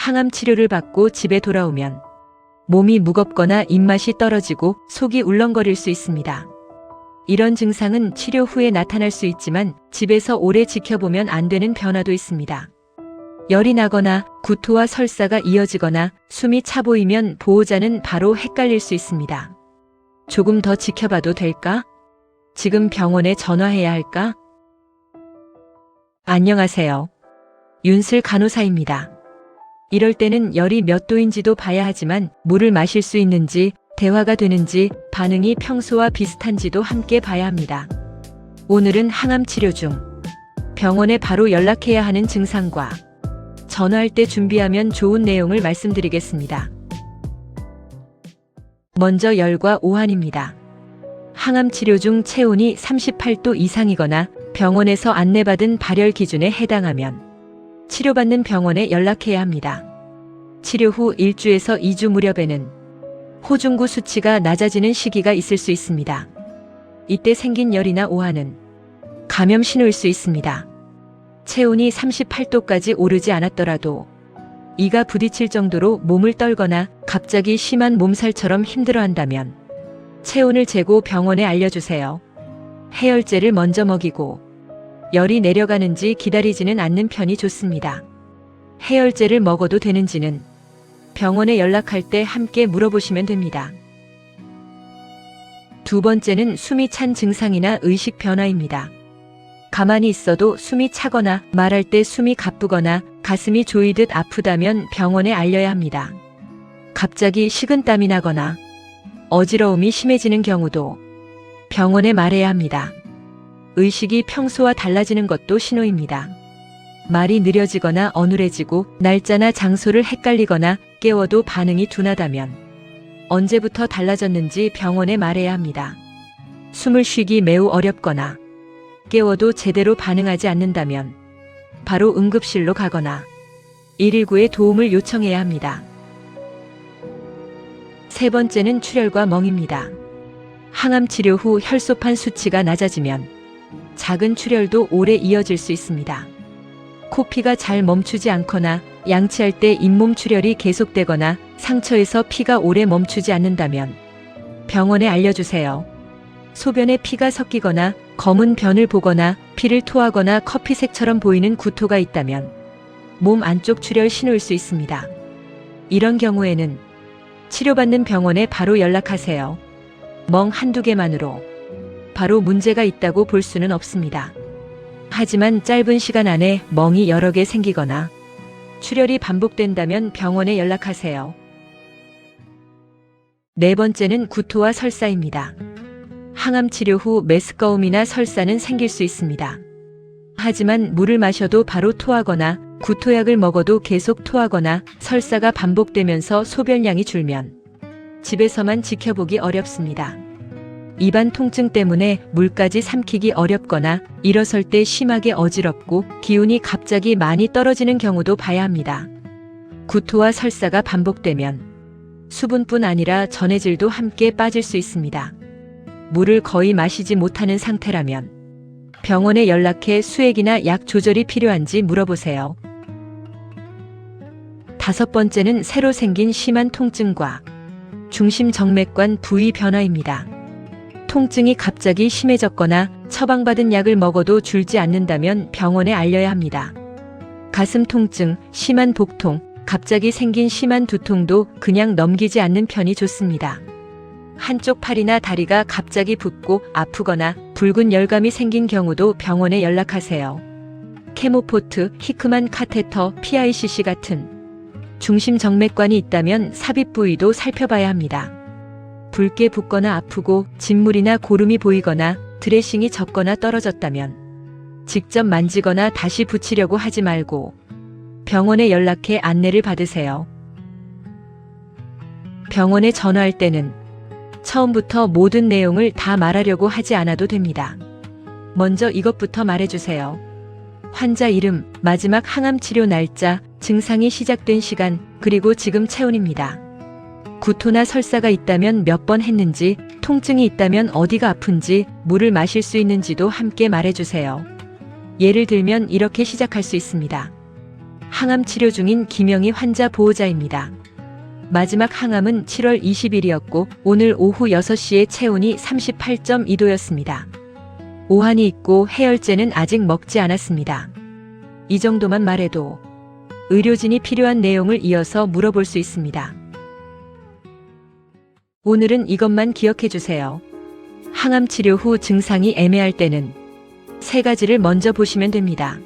항암 치료를 받고 집에 돌아오면 몸이 무겁거나 입맛이 떨어지고 속이 울렁거릴 수 있습니다. 이런 증상은 치료 후에 나타날 수 있지만 집에서 오래 지켜보면 안 되는 변화도 있습니다. 열이 나거나 구토와 설사가 이어지거나 숨이 차 보이면 보호자는 바로 헷갈릴 수 있습니다. 조금 더 지켜봐도 될까? 지금 병원에 전화해야 할까? 안녕하세요. 윤슬 간호사입니다. 이럴 때는 열이 몇 도인지도 봐야 하지만 물을 마실 수 있는지, 대화가 되는지, 반응이 평소와 비슷한지도 함께 봐야 합니다. 오늘은 항암 치료 중 병원에 바로 연락해야 하는 증상과 전화할 때 준비하면 좋은 내용을 말씀드리겠습니다. 먼저 열과 오한입니다. 항암 치료 중 체온이 38도 이상이거나 병원에서 안내받은 발열 기준에 해당하면 치료받는 병원에 연락해야 합니다. 치료 후 1주에서 2주 무렵에는 호중구 수치가 낮아지는 시기가 있을 수 있습니다. 이때 생긴 열이나 오한은 감염 신호일 수 있습니다. 체온이 38도까지 오르지 않았더라도 이가 부딪힐 정도로 몸을 떨거나 갑자기 심한 몸살처럼 힘들어한다면 체온을 재고 병원에 알려주세요. 해열제를 먼저 먹이고 열이 내려가는지 기다리지는 않는 편이 좋습니다. 해열제를 먹어도 되는지는 병원에 연락할 때 함께 물어보시면 됩니다. 두 번째는 숨이 찬 증상이나 의식 변화입니다. 가만히 있어도 숨이 차거나 말할 때 숨이 가쁘거나 가슴이 조이듯 아프다면 병원에 알려야 합니다. 갑자기 식은땀이 나거나 어지러움이 심해지는 경우도 병원에 말해야 합니다. 의식이 평소와 달라지는 것도 신호입니다. 말이 느려지거나 어눌해지고 날짜나 장소를 헷갈리거나 깨워도 반응이 둔하다면 언제부터 달라졌는지 병원에 말해야 합니다. 숨을 쉬기 매우 어렵거나 깨워도 제대로 반응하지 않는다면 바로 응급실로 가거나 119에 도움을 요청해야 합니다. 세 번째는 출혈과 멍입니다. 항암 치료 후 혈소판 수치가 낮아지면 작은 출혈도 오래 이어질 수 있습니다. 코피가 잘 멈추지 않거나 양치할 때 잇몸 출혈이 계속되거나 상처에서 피가 오래 멈추지 않는다면 병원에 알려주세요. 소변에 피가 섞이거나 검은 변을 보거나 피를 토하거나 커피색처럼 보이는 구토가 있다면 몸 안쪽 출혈 신호일 수 있습니다. 이런 경우에는 치료받는 병원에 바로 연락하세요. 멍 한두 개만으로 바로 문제가 있다고 볼 수는 없습니다. 하지만 짧은 시간 안에 멍이 여러 개 생기거나 출혈이 반복된다면 병원에 연락하세요. 네 번째는 구토와 설사입니다. 항암 치료 후 메스꺼움이나 설사는 생길 수 있습니다. 하지만 물을 마셔도 바로 토하거나 구토약을 먹어도 계속 토하거나 설사가 반복되면서 소변량이 줄면 집에서만 지켜보기 어렵습니다. 입안 통증 때문에 물까지 삼키기 어렵거나 일어설 때 심하게 어지럽고 기운이 갑자기 많이 떨어지는 경우도 봐야 합니다. 구토와 설사가 반복되면 수분뿐 아니라 전해질도 함께 빠질 수 있습니다. 물을 거의 마시지 못하는 상태라면 병원에 연락해 수액이나 약 조절이 필요한지 물어보세요. 다섯 번째는 새로 생긴 심한 통증과 중심정맥관 부위 변화입니다. 통증이 갑자기 심해졌거나 처방받은 약을 먹어도 줄지 않는다면 병원에 알려야 합니다. 가슴 통증, 심한 복통, 갑자기 생긴 심한 두통도 그냥 넘기지 않는 편이 좋습니다. 한쪽 팔이나 다리가 갑자기 붓고 아프거나 붉은 열감이 생긴 경우도 병원에 연락하세요. 케모포트, 히크만 카테터, PICC 같은 중심정맥관이 있다면 삽입 부위도 살펴봐야 합니다. 붉게 붓거나 아프고 진물이나 고름이 보이거나 드레싱이 젖거나 떨어졌다면 직접 만지거나 다시 붙이려고 하지 말고 병원에 연락해 안내를 받으세요. 병원에 전화할 때는 처음부터 모든 내용을 다 말하려고 하지 않아도 됩니다. 먼저 이것부터 말해주세요. 환자 이름, 마지막 항암 치료 날짜, 증상이 시작된 시간, 그리고 지금 체온입니다. 구토나 설사가 있다면 몇 번 했는지, 통증이 있다면 어디가 아픈지, 물을 마실 수 있는지도 함께 말해주세요. 예를 들면 이렇게 시작할 수 있습니다. 항암 치료 중인 김영희 환자 보호자입니다. 마지막 항암은 7월 20일이었고 오늘 오후 6시에 체온이 38.2도였습니다. 오한이 있고 해열제는 아직 먹지 않았습니다. 이 정도만 말해도 의료진이 필요한 내용을 이어서 물어볼 수 있습니다. 오늘은 이것만 기억해 주세요. 항암 치료 후 증상이 애매할 때는 3가지를 먼저 보시면 됩니다.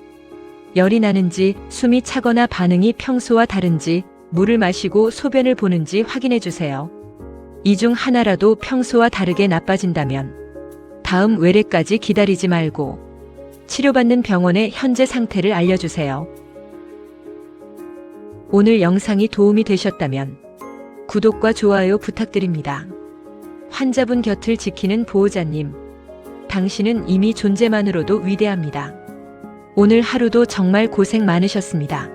열이 나는지, 숨이 차거나 반응이 평소와 다른지, 물을 마시고 소변을 보는지 확인해 주세요. 이 중 하나라도 평소와 다르게 나빠진다면 다음 외래까지 기다리지 말고 치료받는 병원의 현재 상태를 알려주세요. 오늘 영상이 도움이 되셨다면 구독과 좋아요 부탁드립니다. 환자분 곁을 지키는 보호자님, 당신은 이미 존재만으로도 위대합니다. 오늘 하루도 정말 고생 많으셨습니다.